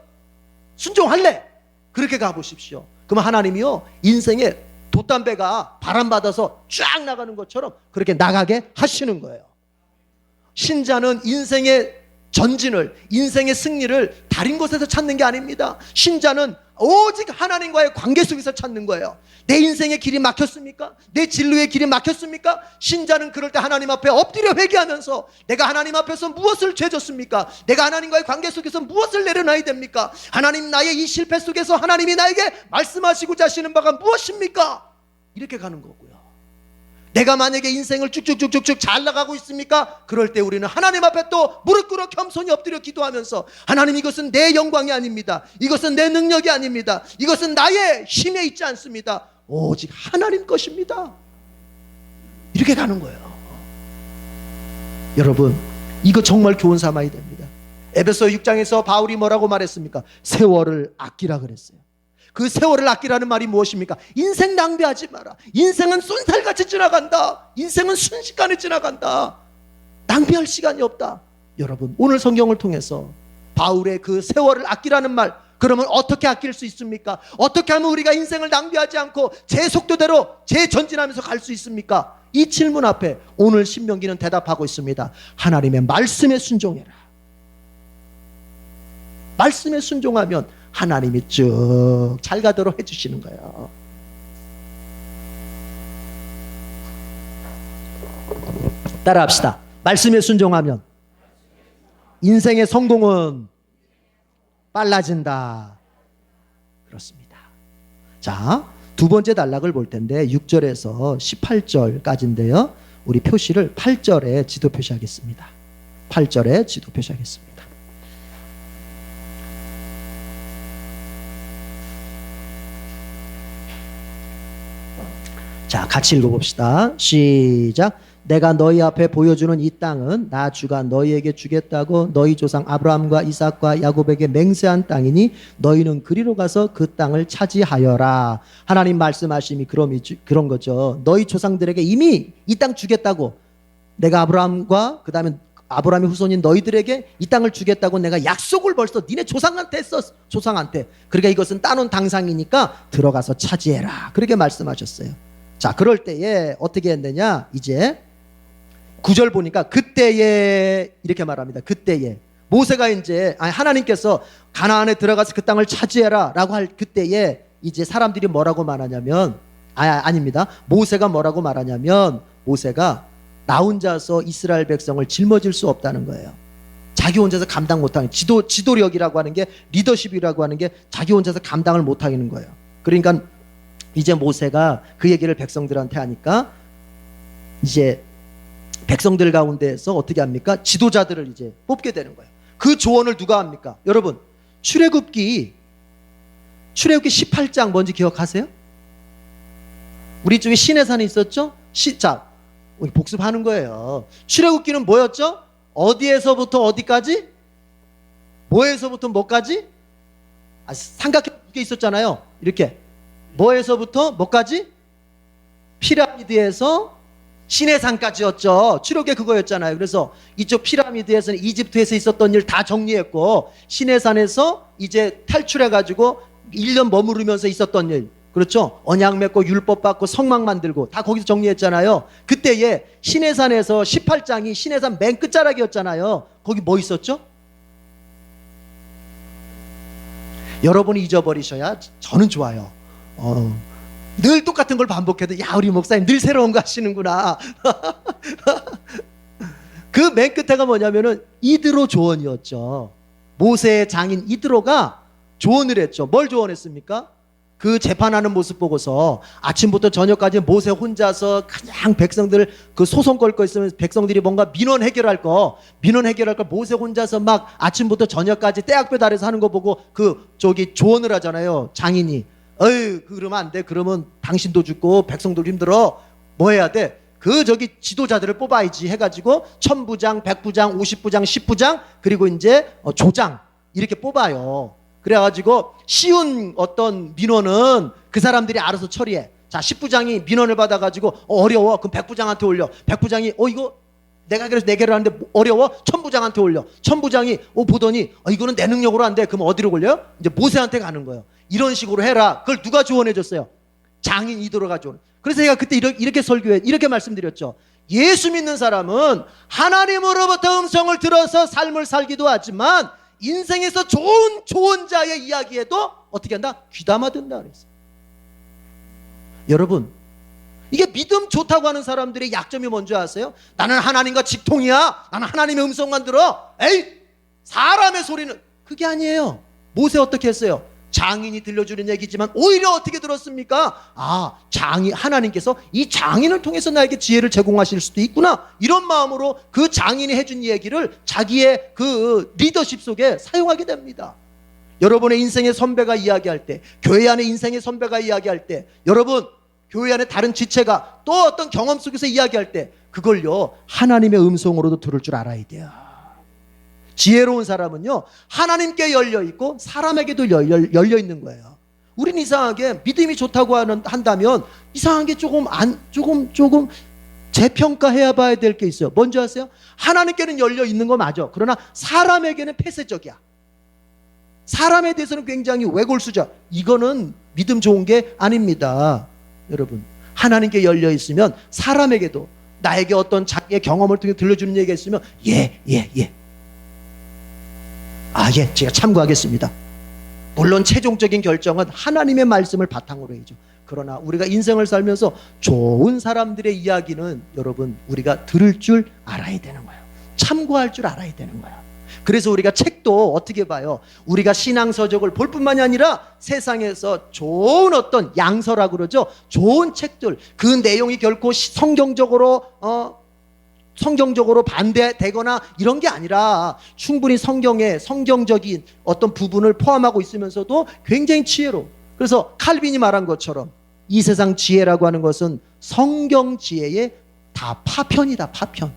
순종할래, 그렇게 가보십시오. 그러면 하나님이요 인생에 돛담배가 바람받아서 쫙 나가는 것처럼 그렇게 나가게 하시는 거예요. 신자는 인생의 전진을, 인생의 승리를 다른 곳에서 찾는 게 아닙니다. 신자는 오직 하나님과의 관계 속에서 찾는 거예요. 내 인생의 길이 막혔습니까? 내 진로의 길이 막혔습니까? 신자는 그럴 때 하나님 앞에 엎드려 회개하면서 내가 하나님 앞에서 무엇을 죄졌습니까? 내가 하나님과의 관계 속에서 무엇을 내려놔야 됩니까? 하나님, 나의 이 실패 속에서 하나님이 나에게 말씀하시고자 하시는 바가 무엇입니까? 이렇게 가는 거고요. 내가 만약에 인생을 쭉쭉쭉쭉쭉 잘 나가고 있습니까? 그럴 때 우리는 하나님 앞에 또 무릎 꿇어 겸손히 엎드려 기도하면서, 하나님, 이것은 내 영광이 아닙니다. 이것은 내 능력이 아닙니다. 이것은 나의 힘에 있지 않습니다. 오직 하나님 것입니다. 이렇게 가는 거예요. 여러분, 이거 정말 교훈 삼아야 됩니다. 에베소 6장에서 바울이 뭐라고 말했습니까? 세월을 아끼라 그랬어요. 그 세월을 아끼라는 말이 무엇입니까? 인생 낭비하지 마라. 인생은 쏜살같이 지나간다. 인생은 순식간에 지나간다. 낭비할 시간이 없다. 여러분, 오늘 성경을 통해서 바울의 그 세월을 아끼라는 말, 그러면 어떻게 아낄 수 있습니까? 어떻게 하면 우리가 인생을 낭비하지 않고 제 속도대로 재전진하면서 갈 수 있습니까? 이 질문 앞에 오늘 신명기는 대답하고 있습니다. 하나님의 말씀에 순종해라. 말씀에 순종하면 하나님이 쭉 잘 가도록 해주시는 거예요. 따라합시다. 말씀에 순종하면 인생의 성공은 빨라진다. 그렇습니다. 자, 두 번째 단락을 볼 텐데 6절에서 18절까지인데요. 우리 표시를 8절에 지도 표시하겠습니다. 8절에 지도 표시하겠습니다. 자, 같이 읽어봅시다. 시작. 내가 너희 앞에 보여주는 이 땅은 나 주가 너희에게 주겠다고 너희 조상 아브라함과 이삭과 야곱에게 맹세한 땅이니 너희는 그리로 가서 그 땅을 차지하여라. 하나님 말씀하심이 그런 거죠. 너희 조상들에게 이미 이 땅 주겠다고, 내가 아브라함과 그 다음에 아브라함의 후손인 너희들에게 이 땅을 주겠다고 내가 약속을 벌써 니네 조상한테 했어. 조상한테. 그러니까 이것은 따놓은 당상이니까 들어가서 차지해라. 그렇게 말씀하셨어요. 자, 그럴 때에 어떻게 했느냐? 이제 9절 보니까 그때에 이렇게 말합니다. 그때에 모세가 이제 하나님께서 가나안에 들어가서 그 땅을 차지해라 라고 할 그때에 이제 사람들이 뭐라고 말하냐면 아닙니다. 모세가 뭐라고 말하냐면, 모세가 나 혼자서 이스라엘 백성을 짊어질 수 없다는 거예요. 자기 혼자서 감당 못하는, 지도력이라고 하는 게, 리더십이라고 하는 게 자기 혼자서 감당을 못하는 거예요. 그러니까 이제 모세가 그 얘기를 백성들한테 하니까 이제 백성들 가운데에서 어떻게 합니까? 지도자들을 이제 뽑게 되는 거예요. 그 조언을 누가 합니까? 여러분, 출애굽기 18장 뭔지 기억하세요? 우리 쪽에 시내산이 있었죠? 자, 복습하는 거예요. 출애굽기는 뭐였죠? 어디에서부터 어디까지? 뭐에서부터 뭐까지? 삼각형 두 개 있었잖아요. 이렇게 뭐에서부터 뭐까지? 피라미드에서 시내산까지였죠. 출애굽기 그거였잖아요. 그래서 이쪽 피라미드에서는 이집트에서 있었던 일 다 정리했고, 시내산에서 이제 탈출해가지고 1년 머무르면서 있었던 일, 그렇죠? 언약 맺고 율법 받고 성막 만들고 다 거기서 정리했잖아요. 그때에 시내산에서 18장이 시내산 맨 끝자락이었잖아요. 거기 뭐 있었죠? 여러분이 잊어버리셔야 저는 좋아요. 늘 똑같은 걸 반복해도, 야, 우리 목사님 늘 새로운 거 하시는구나. 그 맨 끝에가 뭐냐면은 이드로 조언이었죠. 모세의 장인 이드로가 조언을 했죠. 뭘 조언했습니까? 그 재판하는 모습 보고서 아침부터 저녁까지 모세 혼자서 그냥 백성들 그 소송 걸 거 있으면 백성들이 뭔가 민원 해결할 거 모세 혼자서 막 아침부터 저녁까지 떼학볕 아래서 하는 거 보고 저기 조언을 하잖아요. 장인이. 어이, 그러면 안 돼. 그러면 당신도 죽고 백성도 힘들어. 뭐 해야 돼? 저기 지도자들을 뽑아야지 해가지고 1000부장, 100부장, 50부장, 10부장, 그리고 이제 조장 이렇게 뽑아요. 그래가지고 쉬운 어떤 민원은 그 사람들이 알아서 처리해. 자, 10부장이 민원을 받아가지고 어려워. 그럼 100부장한테 올려. 100부장이 이거 내가 그래서 4개를 하는데 어려워. 1000부장한테 올려. 1000부장이 보더니 이거는 내 능력으로 안 돼. 그럼 어디로 올려요? 이제 모세한테 가는 거예요. 이런 식으로 해라. 그걸 누가 조언해 줬어요? 장인 이도로가 조언. 그래서 제가 그때 이렇게 설교해, 이렇게 말씀드렸죠. 예수 믿는 사람은 하나님으로부터 음성을 들어서 삶을 살기도 하지만 인생에서 좋은 조언자의 이야기에도 어떻게 한다? 귀담아 듣는다 그랬어요. 여러분, 이게 믿음 좋다고 하는 사람들의 약점이 뭔지 아세요? 나는 하나님과 직통이야. 나는 하나님의 음성만 들어. 에이, 사람의 소리는. 그게 아니에요. 모세 어떻게 했어요? 장인이 들려주는 얘기지만 오히려 어떻게 들었습니까? 아, 하나님께서 이 장인을 통해서 나에게 지혜를 제공하실 수도 있구나, 이런 마음으로 그 장인이 해준 얘기를 자기의 그 리더십 속에 사용하게 됩니다. 여러분의 인생의 선배가 이야기할 때, 교회 안에 인생의 선배가 이야기할 때, 여러분 교회 안에 다른 지체가 또 어떤 경험 속에서 이야기할 때 그걸요 하나님의 음성으로도 들을 줄 알아야 돼요. 지혜로운 사람은요 하나님께 열려있고 사람에게도 열려있는 거예요. 우린 이상하게 믿음이 좋다고 한다면 이상하게 조금 재평가해야 봐야 될 게 있어요. 뭔지 아세요? 하나님께는 열려있는 거 맞아. 그러나 사람에게는 폐쇄적이야. 사람에 대해서는 굉장히 외골수적. 이거는 믿음 좋은 게 아닙니다. 여러분, 하나님께 열려있으면 사람에게도 나에게 어떤 자기의 경험을 통해 들려주는 얘기가 있으면 예, 제가 참고하겠습니다. 물론 최종적인 결정은 하나님의 말씀을 바탕으로 해야죠. 그러나 우리가 인생을 살면서 좋은 사람들의 이야기는 여러분 우리가 들을 줄 알아야 되는 거예요. 참고할 줄 알아야 되는 거예요. 그래서 우리가 책도 어떻게 봐요? 우리가 신앙서적을 볼 뿐만이 아니라 세상에서 좋은 어떤 양서라고 그러죠. 좋은 책들, 그 내용이 결코 성경적으로 반대되거나 이런 게 아니라 충분히 성경적인 어떤 부분을 포함하고 있으면서도 굉장히 지혜로워. 그래서 칼빈이 말한 것처럼 이 세상 지혜라고 하는 것은 성경 지혜의 다 파편이다, 파편.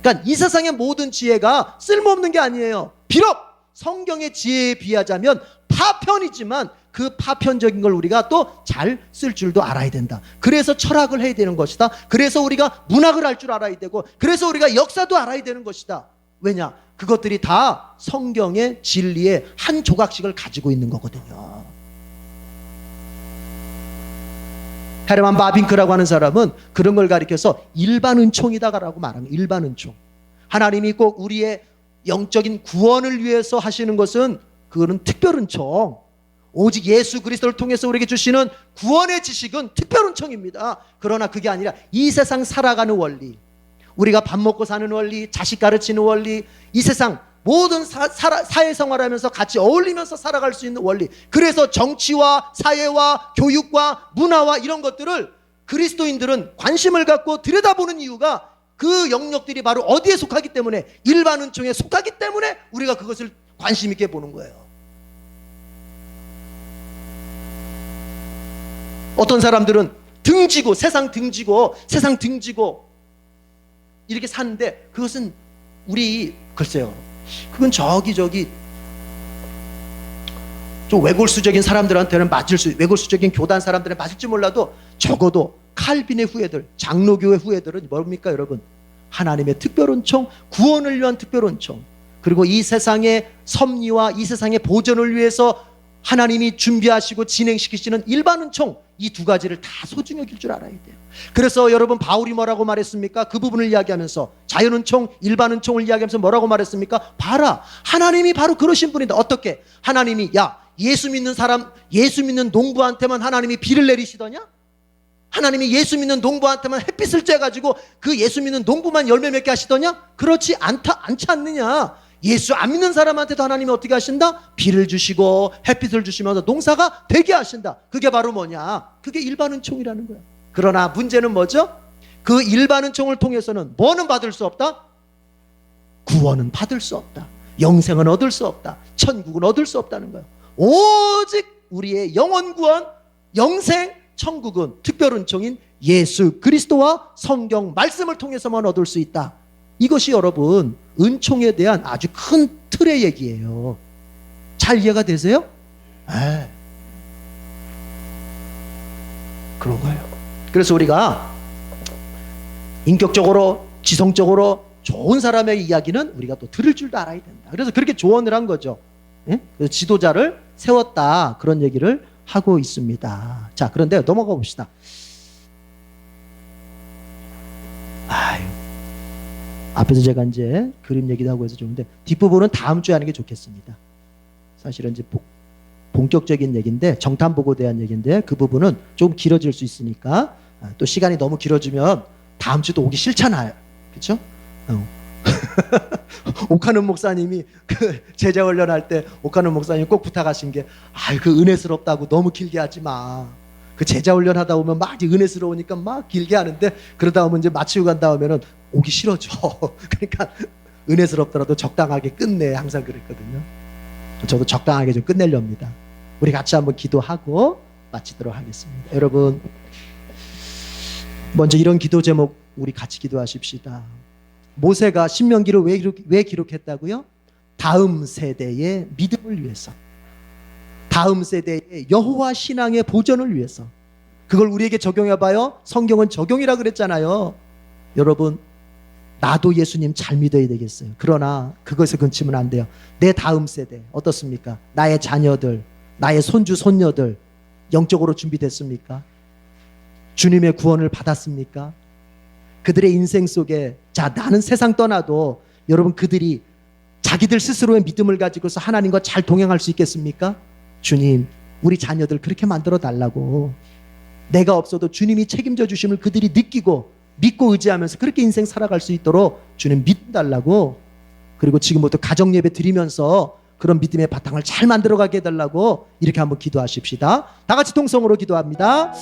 그러니까 이 세상의 모든 지혜가 쓸모없는 게 아니에요. 비록 성경의 지혜에 비하자면 파편이지만 그 파편적인 걸 우리가 또 잘 쓸 줄도 알아야 된다. 그래서 철학을 해야 되는 것이다. 그래서 우리가 문학을 할 줄 알아야 되고, 그래서 우리가 역사도 알아야 되는 것이다. 왜냐? 그것들이 다 성경의 진리의 한 조각씩을 가지고 있는 거거든요. 헤르만 바빙크라고 하는 사람은 그런 걸 가리켜서 일반 은총이다라고 말합니다. 일반 은총. 하나님이 꼭 우리의 영적인 구원을 위해서 하시는 것은 그거는 특별 은총. 오직 예수 그리스도를 통해서 우리에게 주시는 구원의 지식은 특별 은총입니다. 그러나 그게 아니라 이 세상 살아가는 원리, 우리가 밥 먹고 사는 원리, 자식 가르치는 원리, 이 세상 모든 사회생활하면서 같이 어울리면서 살아갈 수 있는 원리, 그래서 정치와 사회와 교육과 문화와 이런 것들을 그리스도인들은 관심을 갖고 들여다보는 이유가 그 영역들이 바로 어디에 속하기 때문에, 일반 은총에 속하기 때문에 우리가 그것을 관심 있게 보는 거예요. 어떤 사람들은 세상 등지고 이렇게 사는데, 그것은 글쎄요, 그건 좀 외골수적인 사람들한테는 외골수적인 교단 사람들은 맞을지 몰라도 적어도 칼빈의 후예들, 장로교의 후예들은 뭡니까 여러분? 하나님의 특별은총, 구원을 위한 특별은총, 그리고 이 세상의 섭리와 이 세상의 보전을 위해서 하나님이 준비하시고 진행시키시는 일반 은총, 이 두 가지를 다 소중히 여길 줄 알아야 돼요. 그래서 여러분 바울이 뭐라고 말했습니까? 그 부분을 이야기하면서 자연은총, 일반 은총을 이야기하면서 뭐라고 말했습니까? 봐라, 하나님이 바로 그러신 분이다. 어떻게? 하나님이 예수 믿는 농부한테만 하나님이 비를 내리시더냐? 하나님이 예수 믿는 농부한테만 햇빛을 쬐가지고 그 예수 믿는 농부만 열매 맺게 하시더냐? 그렇지 않지 않느냐? 예수 안 믿는 사람한테도 하나님이 어떻게 하신다? 비를 주시고 햇빛을 주시면서 농사가 되게 하신다. 그게 바로 뭐냐? 그게 일반 은총이라는 거야. 그러나 문제는 뭐죠? 그 일반 은총을 통해서는 뭐는 받을 수 없다? 구원은 받을 수 없다. 영생은 얻을 수 없다. 천국은 얻을 수 없다는 거야. 오직 우리의 영원 구원, 영생, 천국은 특별 은총인 예수 그리스도와 성경 말씀을 통해서만 얻을 수 있다. 이것이 여러분 은총에 대한 아주 큰 틀의 얘기예요. 잘 이해가 되세요? 그런 거예요. 그래서 우리가 인격적으로, 지성적으로 좋은 사람의 이야기는 우리가 또 들을 줄도 알아야 된다. 그래서 그렇게 조언을 한 거죠. 그래서 지도자를 세웠다, 그런 얘기를 하고 있습니다. 자, 그런데 넘어가 봅시다. 앞에서 제가 이제 그림 얘기도 하고 해서 좋은데 뒷부분은 다음 주에 하는 게 좋겠습니다. 사실은 이제 본격적인 얘기인데, 정탐보고에 대한 얘기인데 그 부분은 좀 길어질 수 있으니까, 또 시간이 너무 길어지면 다음 주도 오기 싫잖아요. 그렇죠? 옥하는 목사님이 그 제자 훈련할 때 옥하는 목사님 꼭 부탁하신 게, 그 은혜스럽다고 너무 길게 하지 마. 그 제자 훈련하다 보면 막 은혜스러우니까 막 길게 하는데, 그러다 보면 이제 마치고 간 다음에는 오기 싫어져. 그러니까 은혜스럽더라도 적당하게 끝내. 항상 그랬거든요. 저도 적당하게 좀 끝내렵니다. 우리 같이 한번 기도하고 마치도록 하겠습니다. 여러분, 먼저 이런 기도 제목 우리 같이 기도하십시다. 모세가 신명기를 왜 기록했다고요? 다음 세대의 믿음을 위해서, 다음 세대의 여호와 신앙의 보존을 위해서. 그걸 우리에게 적용해봐요. 성경은 적용이라 그랬잖아요. 여러분, 나도 예수님 잘 믿어야 되겠어요. 그러나 그것에 그치면 안 돼요. 내 다음 세대 어떻습니까? 나의 자녀들, 나의 손주 손녀들 영적으로 준비됐습니까? 주님의 구원을 받았습니까? 그들의 인생 속에, 자, 나는 세상 떠나도 여러분, 그들이 자기들 스스로의 믿음을 가지고서 하나님과 잘 동행할 수 있겠습니까? 주님, 우리 자녀들 그렇게 만들어 달라고. 내가 없어도 주님이 책임져 주심을 그들이 느끼고 믿고 의지하면서 그렇게 인생 살아갈 수 있도록 주님 믿달라고. 그리고 지금부터 가정 예배 드리면서 그런 믿음의 바탕을 잘 만들어 가게 해달라고 이렇게 한번 기도하십시다. 다 같이 통성으로 기도합니다.